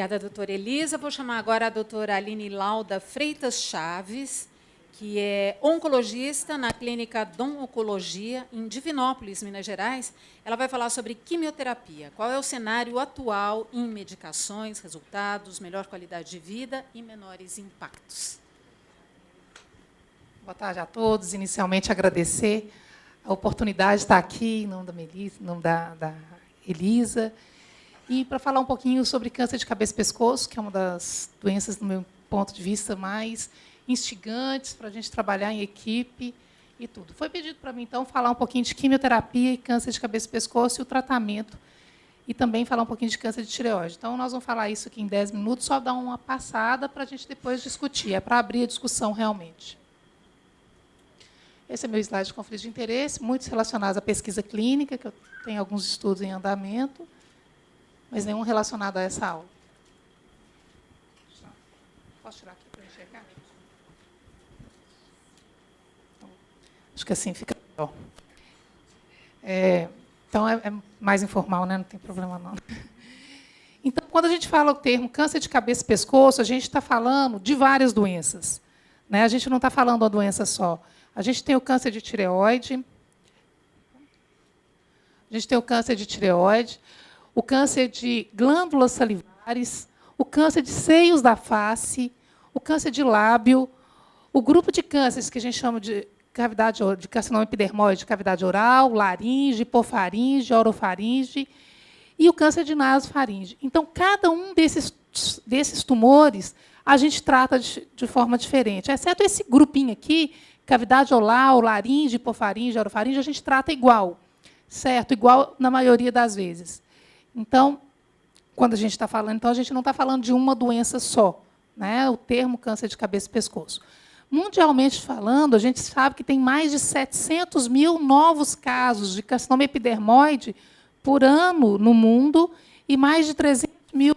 Obrigada, doutora Elisa. Vou chamar agora a doutora Aline Lauda Freitas Chaves, que é oncologista na clínica Dom Oncologia, em Divinópolis, Minas Gerais. Ela vai falar sobre quimioterapia. Qual é o cenário atual em medicações, resultados, melhor qualidade de vida e menores impactos. Boa tarde a todos. Inicialmente, agradecer a oportunidade de estar aqui, em nome da Melissa, em nome da Elisa, e para falar um pouquinho sobre câncer de cabeça e pescoço, que é uma das doenças, do meu ponto de vista, mais instigantes para a gente trabalhar em equipe e tudo. Foi pedido para mim, então, falar um pouquinho de quimioterapia e câncer de cabeça e pescoço e o tratamento, e também falar um pouquinho de câncer de tireoide. Então, nós vamos falar isso aqui em 10 minutos, só dar uma passada para a gente depois discutir, é para abrir a discussão realmente. Esse é meu slide de conflito de interesse, muitos relacionados à pesquisa clínica, que eu tenho alguns estudos em andamento, mas nenhum relacionado a essa aula. Posso tirar aqui para enxergar? Acho que assim fica melhor. Então, é mais informal, né? Não tem problema, não. Então, quando a gente fala o termo câncer de cabeça e pescoço, a gente está falando de várias doenças, né? A gente não está falando de uma doença só. A gente tem o câncer de tireoide, o câncer de glândulas salivares, o câncer de seios da face, o câncer de lábio, o grupo de cânceres que a gente chama de de carcinoma epidermoide, de cavidade oral, laringe, hipofaringe, orofaringe e o câncer de nasofaringe. Então, cada um desses tumores a gente trata de forma diferente, exceto esse grupinho aqui, cavidade oral, laringe, hipofaringe, orofaringe, a gente trata igual, certo? Igual na maioria das vezes. Então, quando a gente está falando, então a gente não está falando de uma doença só, né? O termo câncer de cabeça e pescoço. Mundialmente falando, a gente sabe que tem mais de 700 mil novos casos de carcinoma epidermoide por ano no mundo e mais de 300 mil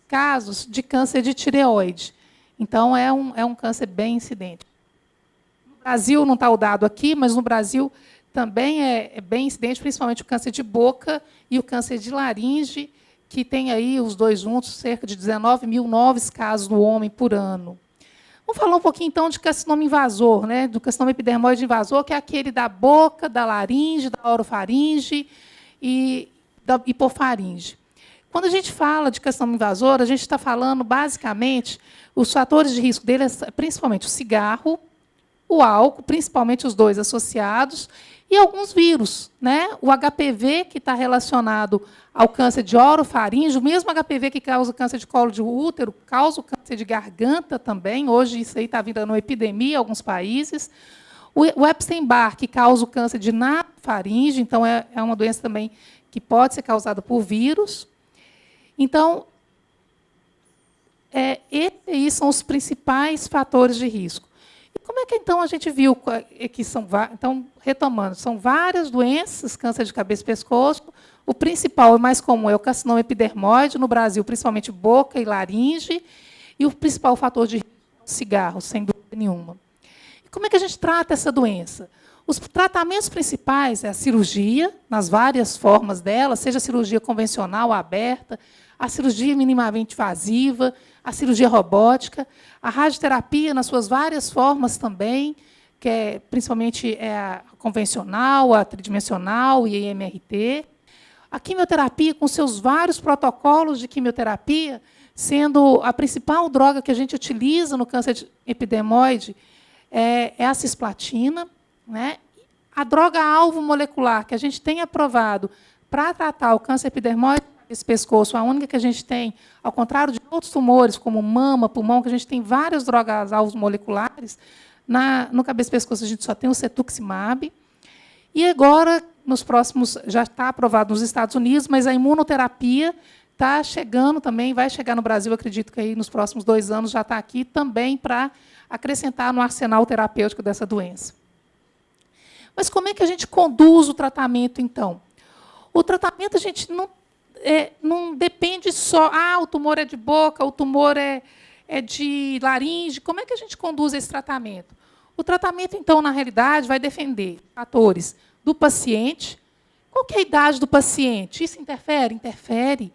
casos de câncer de tireoide. Então, é um câncer bem incidente. No Brasil, não está o dado aqui, mas no Brasil também é bem incidente, principalmente o câncer de boca e o câncer de laringe, que tem aí os dois juntos, cerca de 19 mil novos casos no homem por ano. Vamos falar um pouquinho, então, de carcinoma invasor, né? Do carcinoma epidermoide invasor, que é aquele da boca, da laringe, da orofaringe e da hipofaringe. Quando a gente fala de carcinoma invasor, a gente está falando, basicamente, os fatores de risco dele, principalmente o cigarro, o álcool, principalmente os dois associados, e alguns vírus, né? O HPV, que está relacionado ao câncer de orofaringe, o mesmo HPV que causa câncer de colo de útero, causa o câncer de garganta também. Hoje, isso aí está virando uma epidemia em alguns países. O Epstein-Barr, que causa o câncer de nasofaringe, então é uma doença também que pode ser causada por vírus. Então, esses são os principais fatores de risco. E como é que, então, a gente viu que são... Então, retomando, são várias doenças, câncer de cabeça e pescoço. O principal e mais comum é o carcinoma epidermoide, no Brasil, principalmente boca e laringe. E o principal fator de risco é o cigarro, sem dúvida nenhuma. E como é que a gente trata essa doença? Os tratamentos principais é a cirurgia, nas várias formas dela, seja a cirurgia convencional, aberta, a cirurgia minimamente invasiva, a cirurgia robótica, a radioterapia nas suas várias formas também, que principalmente a convencional, a tridimensional e a IMRT. A quimioterapia, com seus vários protocolos de quimioterapia, sendo a principal droga que a gente utiliza no câncer epidermoide é a cisplatina, né? A droga-alvo molecular que a gente tem aprovado para tratar o câncer epidermoide, esse pescoço, a única que a gente tem, ao contrário de outros tumores, como mama, pulmão, que a gente tem várias drogas-alvos moleculares, no cabeça e pescoço a gente só tem o cetuximab. E agora, nos próximos, já está aprovado nos Estados Unidos, mas a imunoterapia está chegando também, vai chegar no Brasil, acredito que aí nos próximos 2 anos já está aqui também para acrescentar no arsenal terapêutico dessa doença. Mas como é que a gente conduz o tratamento, então? O tratamento a gente não depende só, o tumor é de boca, o tumor é de laringe. Como é que a gente conduz esse tratamento? O tratamento, então, na realidade, vai defender fatores do paciente. Qual que é a idade do paciente? Isso interfere? Interfere.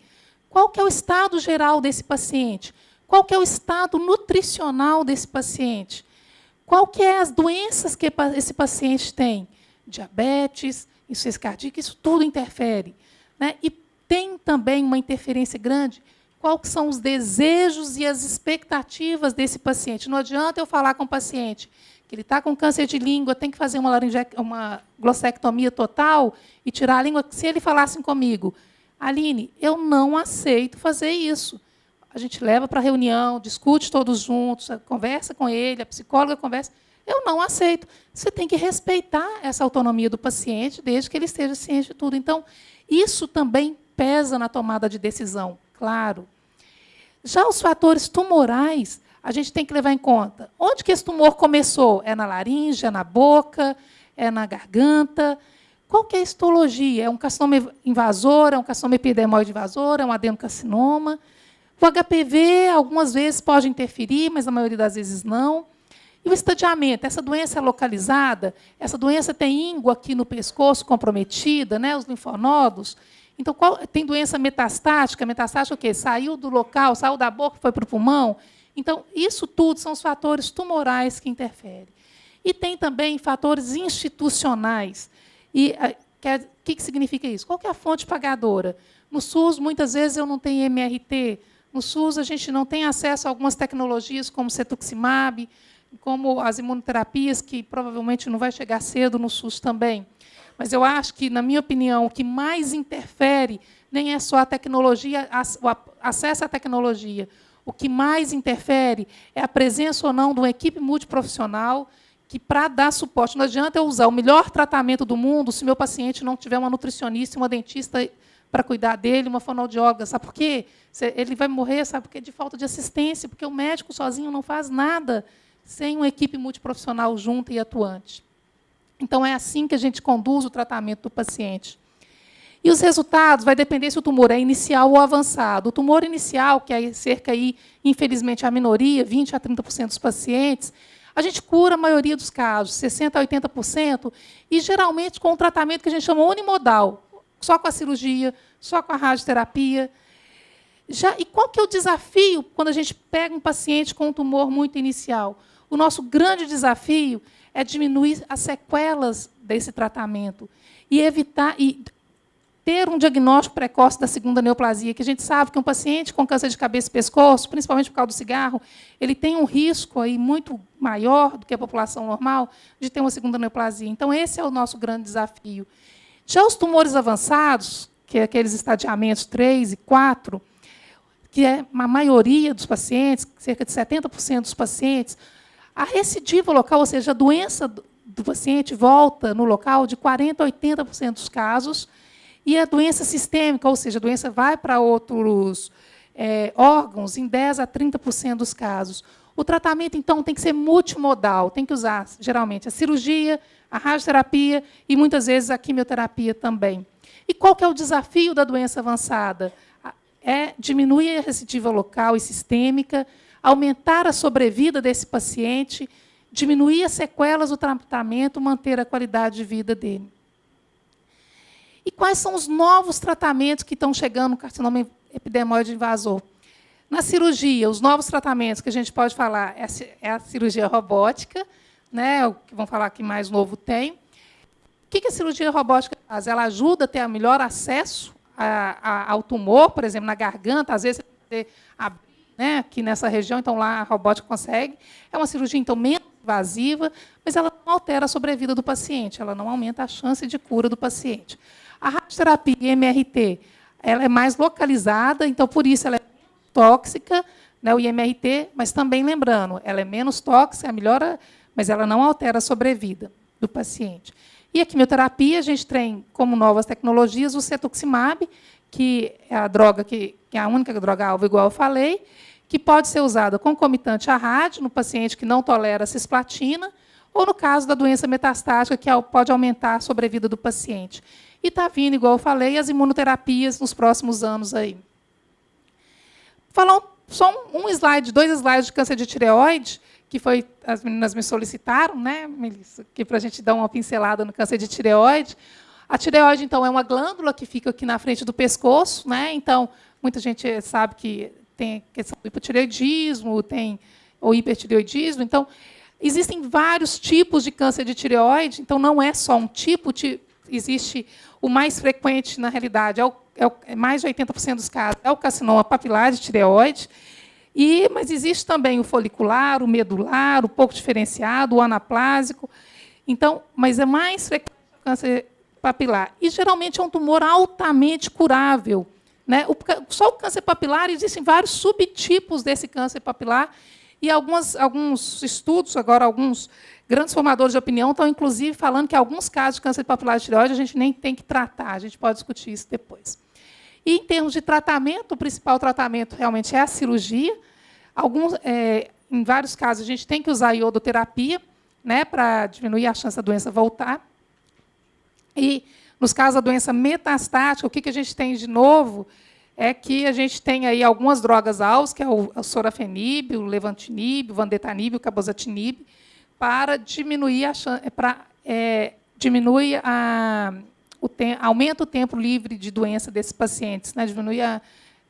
Qual que é o estado geral desse paciente? Qual que é o estado nutricional desse paciente? Qual que é as doenças que esse paciente tem? Diabetes, insuficiência cardíaca, isso tudo interfere, né? E tem também uma interferência grande, quais são os desejos e as expectativas desse paciente. Não adianta eu falar com o paciente que ele está com câncer de língua, tem que fazer uma glossectomia total e tirar a língua. Se ele falasse comigo, Aline, eu não aceito fazer isso. A gente leva para a reunião, discute todos juntos, conversa com ele, a psicóloga conversa. Eu não aceito. Você tem que respeitar essa autonomia do paciente, desde que ele esteja ciente de tudo. Então, isso também pesa na tomada de decisão, claro. Já os fatores tumorais, a gente tem que levar em conta. Onde que esse tumor começou? É na laringe, é na boca, é na garganta? Qual que é a histologia? É um carcinoma invasor, é um carcinoma epidermoide invasor, é um adenocarcinoma? O HPV, algumas vezes, pode interferir, mas na maioria das vezes não. E o estadiamento? Essa doença é localizada? Essa doença tem íngua aqui no pescoço comprometida, né, os linfonodos? Então, tem doença metastática? Metastática o quê? Saiu do local, saiu da boca, foi para o pulmão? Então, isso tudo são os fatores tumorais que interferem. E tem também fatores institucionais. E o que significa isso? Qual que é a fonte pagadora? No SUS, muitas vezes, eu não tenho MRT. No SUS, a gente não tem acesso a algumas tecnologias, como cetuximab, como as imunoterapias, que provavelmente não vai chegar cedo no SUS também. Mas eu acho que, na minha opinião, o que mais interfere nem é só a tecnologia, o acesso à tecnologia. O que mais interfere é a presença ou não de uma equipe multiprofissional que, para dar suporte, não adianta eu usar o melhor tratamento do mundo se meu paciente não tiver uma nutricionista, uma dentista para cuidar dele, uma fonoaudióloga. Sabe por quê? Ele vai morrer, sabe por quê? De falta de assistência, porque o médico sozinho não faz nada sem uma equipe multiprofissional junta e atuante. Então, é assim que a gente conduz o tratamento do paciente. E os resultados vai depender se o tumor é inicial ou avançado. O tumor inicial, que é cerca, infelizmente, a minoria, 20% a 30% dos pacientes, a gente cura a maioria dos casos, 60% a 80%, e, geralmente, com um tratamento que a gente chama unimodal, só com a cirurgia, só com a radioterapia. E qual que é o desafio quando a gente pega um paciente com um tumor muito inicial? O nosso grande desafio é diminuir as sequelas desse tratamento e evitar ter um diagnóstico precoce da segunda neoplasia, que a gente sabe que um paciente com câncer de cabeça e pescoço, principalmente por causa do cigarro, ele tem um risco aí muito maior do que a população normal de ter uma segunda neoplasia. Então, esse é o nosso grande desafio. Já os tumores avançados, que é aqueles estadiamentos 3 e 4, que é a maioria dos pacientes, cerca de 70% dos pacientes, a recidiva local, ou seja, a doença do paciente volta no local de 40% a 80% dos casos, e a doença sistêmica, ou seja, a doença vai para outros órgãos em 10% a 30% dos casos. O tratamento, então, tem que ser multimodal, tem que usar, geralmente, a cirurgia, a radioterapia e, muitas vezes, a quimioterapia também. E qual que é o desafio da doença avançada? É diminuir a recidiva local e sistêmica, aumentar a sobrevida desse paciente, diminuir as sequelas do tratamento, manter a qualidade de vida dele. E quais são os novos tratamentos que estão chegando no carcinoma epidermoide invasor? Na cirurgia, os novos tratamentos que a gente pode falar é a cirurgia robótica, né, o que vão falar que mais novo tem. O que a cirurgia robótica faz? Ela ajuda a ter melhor acesso ao tumor, por exemplo, na garganta, às vezes você abrir, né, aqui nessa região, então lá a robótica consegue. É uma cirurgia, então, menos invasiva, mas ela não altera a sobrevida do paciente, ela não aumenta a chance de cura do paciente. A radioterapia MRT, ela é mais localizada, então, por isso, ela é menos tóxica, né, o IMRT, mas também, lembrando, ela é menos tóxica, melhora, mas ela não altera a sobrevida do paciente. E a quimioterapia, a gente tem como novas tecnologias o cetuximab, que é a droga que é a única droga-alvo, igual eu falei, que pode ser usada concomitante à rádio, no paciente que não tolera a cisplatina, ou no caso da doença metastática, que pode aumentar a sobrevida do paciente. E está vindo, igual eu falei, as imunoterapias nos próximos anos aí. Falar só um slide, 2 slides de câncer de tireoide, que as meninas me solicitaram, né, Melissa, para a gente dar uma pincelada no câncer de tireoide. A tireoide, então, é uma glândula que fica aqui na frente do pescoço, né? Então, muita gente sabe que tem questão do hipotireoidismo, tem o hipertireoidismo. Então, existem vários tipos de câncer de tireoide, então não é só um tipo, existe o mais frequente, na realidade, mais de 80% dos casos, é o carcinoma papilar de tireoide, mas existe também o folicular, o medular, o pouco diferenciado, o anaplásico. Então, mas é mais frequente o câncer papilar. E, geralmente, é um tumor altamente curável. Né? Só o câncer papilar, existem vários subtipos desse câncer papilar, e alguns estudos, agora, alguns grandes formadores de opinião estão, inclusive, falando que alguns casos de câncer papilar de tireoide a gente nem tem que tratar, a gente pode discutir isso depois. E, em termos de tratamento, o principal tratamento realmente é a cirurgia. Em vários casos, a gente tem que usar a iodoterapia, né, para diminuir a chance da doença voltar. E, nos casos da doença metastática, o que a gente tem de novo é que a gente tem aí algumas drogas-alvos, que é o sorafenib, o levantinib, o vandetanib, o cabozantinib, para diminuir aumenta o tempo livre de doença desses pacientes, né? Diminui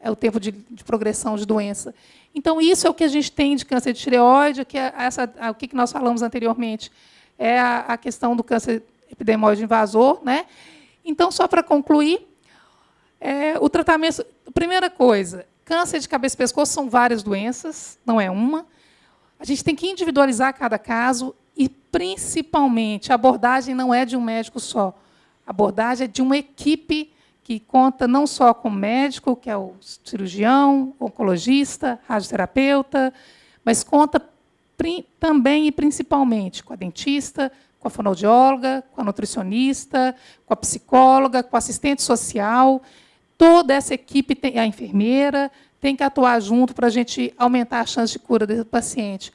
o tempo de progressão de doença. Então, isso é o que a gente tem de câncer de tireoide, o que nós falamos anteriormente, é a questão do câncer epidermoide invasor, né? Então, só para concluir, o tratamento... Primeira coisa, câncer de cabeça e pescoço são várias doenças, não é uma. A gente tem que individualizar cada caso e, principalmente, a abordagem não é de um médico só. A abordagem é de uma equipe que conta não só com o médico, que é o cirurgião, oncologista, radioterapeuta, mas conta também e principalmente com a dentista, com a fonoaudióloga, com a nutricionista, com a psicóloga, com o assistente social. Toda essa equipe, a enfermeira, tem que atuar junto para a gente aumentar a chance de cura do paciente.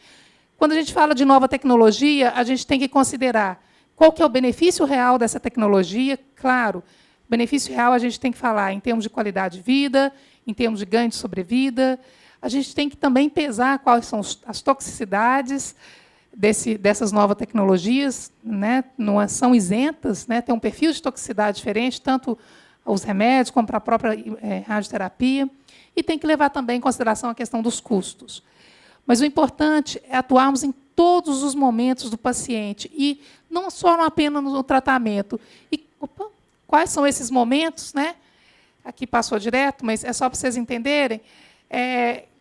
Quando a gente fala de nova tecnologia, a gente tem que considerar qual que é o benefício real dessa tecnologia. Claro, o benefício real a gente tem que falar em termos de qualidade de vida, em termos de ganho de sobrevida. A gente tem que também pesar quais são as toxicidades dessas novas tecnologias, né? Não são isentas, né? Tem um perfil de toxicidade diferente, tanto os remédios como para a própria radioterapia, e tem que levar também em consideração a questão dos custos. Mas o importante é atuarmos em todos os momentos do paciente, e não só apenas no tratamento. E quais são esses momentos? Né? Aqui passou direto, mas é só para vocês entenderem,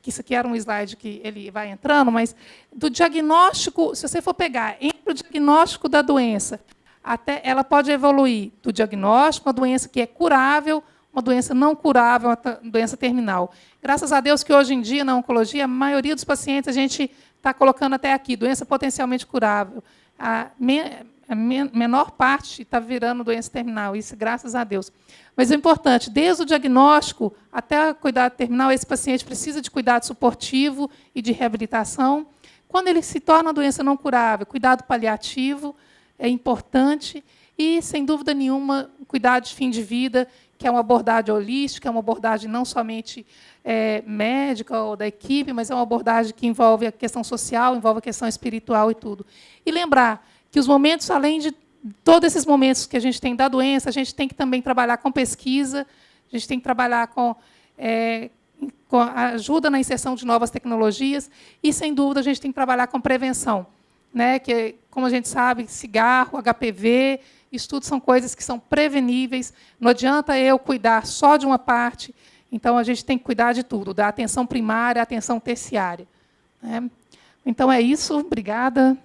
que isso aqui era um slide que ele vai entrando, mas do diagnóstico, se você for pegar entre o diagnóstico da doença, até ela pode evoluir do diagnóstico, uma doença que é curável, uma doença não curável, uma doença terminal. Graças a Deus que, hoje em dia, na oncologia, a maioria dos pacientes a gente está colocando até aqui, doença potencialmente curável. A menor parte está virando doença terminal, isso graças a Deus. Mas o importante, desde o diagnóstico até o cuidado terminal, esse paciente precisa de cuidado suportivo e de reabilitação. Quando ele se torna uma doença não curável, cuidado paliativo é importante e, sem dúvida nenhuma, cuidado de fim de vida, que é uma abordagem holística, é uma abordagem não somente médica ou da equipe, mas é uma abordagem que envolve a questão social, envolve a questão espiritual e tudo. E lembrar que os momentos, além de todos esses momentos que a gente tem da doença, a gente tem que também trabalhar com pesquisa, a gente tem que trabalhar com a ajuda na inserção de novas tecnologias e, sem dúvida, a gente tem que trabalhar com prevenção, né? Que, como a gente sabe, cigarro, HPV, isso tudo são coisas que são preveníveis. Não adianta eu cuidar só de uma parte, então a gente tem que cuidar de tudo, da atenção primária à atenção terciária. Né? Então, é isso. Obrigada.